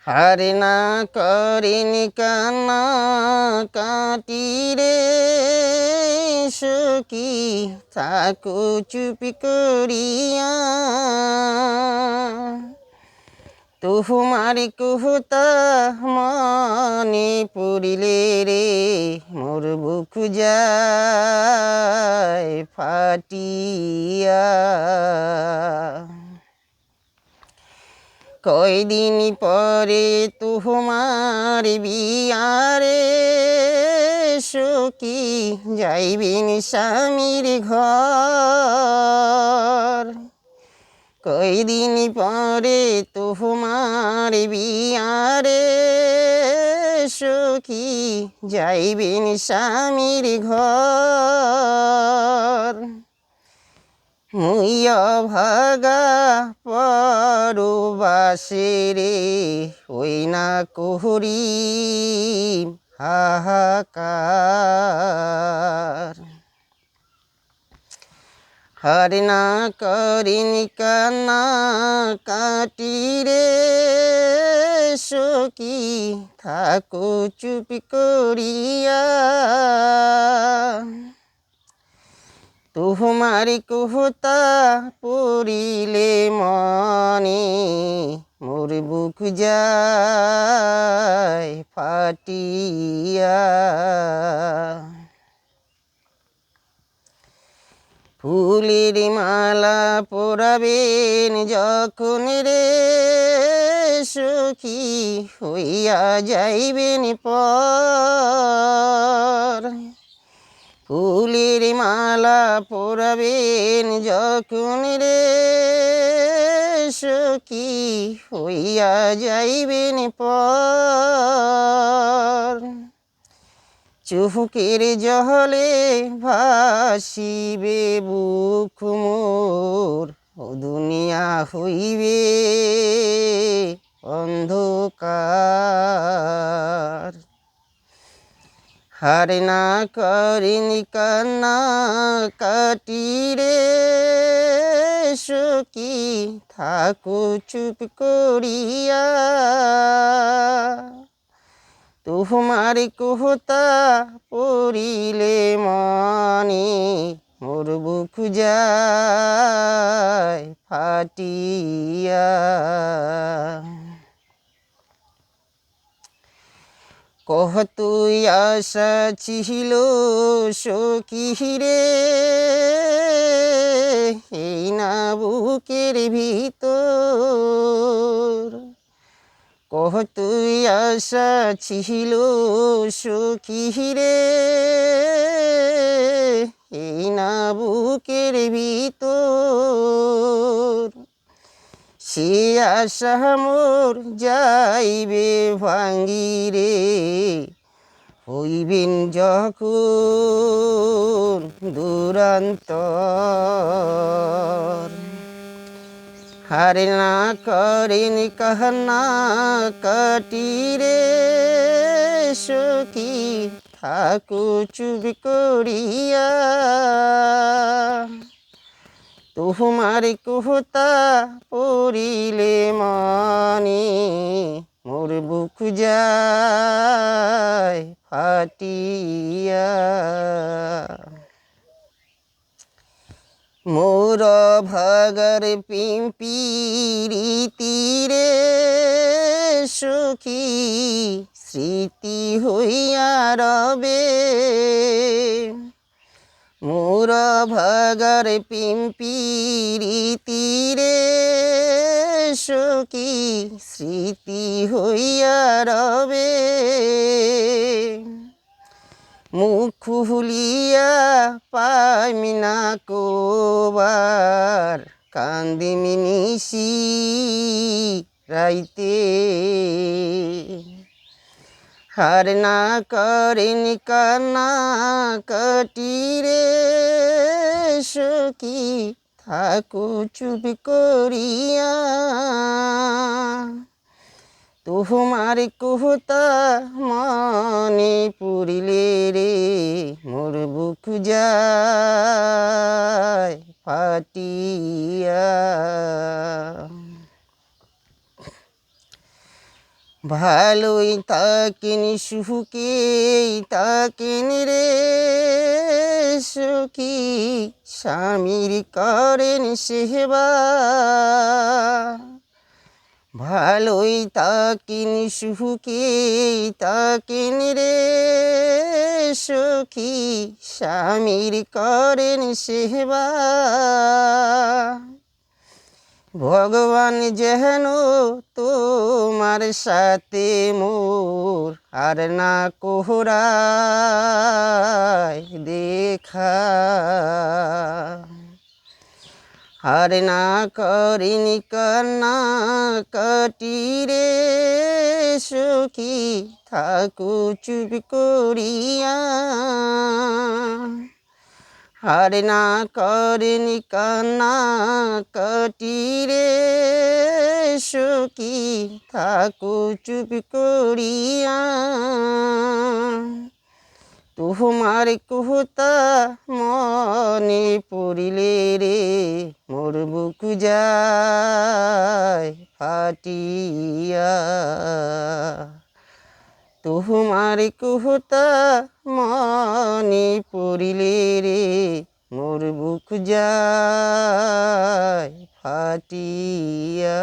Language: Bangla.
হারে না করিনি কান্না কাটি রে সখী থাকো চুপি করিয়া তোমারি কুহতা মনে পড়িলে রে মোর বুক যায় ফাটিয়া কয়দিন পরে তোমার বিয়ারে সখী যাইবেন স্বামীর ঘর কয়দিন পরে তোমার বিয়ারে সখী যাইবেন স্বামীর ঘর মুইয়া ভাগা পরবাসে রে ওই না কোহরি হাহাকার হার না করিনি কান্না কাটি রে সখী থাকো চুপি করিয়া তোমারি কুহতা পড়িলে মনে মোর বুক যায় ফাটিয়া ফুলের মালা পরাবেন যখন রে সখী হইয়া যাইবেন পর ফুলের মালা পরাবেন যখন রে সখী হইয়া যাইবেন পর চোখের জলে ভাসিবে বুক মোর ও দুনিয়া হইবে অন্ধকার হারে না করিনি কান্না কাটি রে সখী থাকো চুপ করিয়া তোমার কুহতা পড়িলে মনে মোর বুক যায় ফাটিয়া কহ তুই আশা ছিল সখী রে এই না বুকের ভিতর কহ তুই আশা ছিল সখী রে এই না বুকের ভিতর সে আশা মোর যাইবে ভাঙ্গি রে হইবেন যখন দুরন্তর হারে না করেন কান্না কাটি রে সখী থাকো চুপ করিয়া তোমার কুহতা পড়িলে মনে মোর বুক যায় ফাটিয়া মোর ভাগার পিম্পিরিতি রে সখী স্মৃতি হইয়া রবে মোর ভাগার পিম্পিরিতি রে সখী স্মৃতি হইয়া রবে মুখ খুলিয়া পাইমি না কোবার কান্দিমি নিশি রাইতে হার না করেন কান্না কাটি রে সখী থাকো চুপ করিয়া তোমার কুহতা মনে পড়িলে রে মোর বুক যায় ফাটিয়া ভালোই তাকেন সুখেই তাকেন রে সখী, স্বামীর করেন সেবা। ভালোই তাকেন সুখেই তাকেন রে সখী, স্বামীর করেন সেবা। ভগবান যেন তোমার সাথে মোর আর না কোহরায় দেখা, আর না করিনি কান্না কাটি রে সখী, থাকো চুপ করিয়া। আর না করিনি কান্না কাটি রে সখী, থাকো চুপ করিয়া। তোমার কথা মনে পড়িলে রে মোর বুক যায় ফাটিয়া। তোমার কথা মনে পড়িলে রে মোর বুক যায় ফাটিয়া।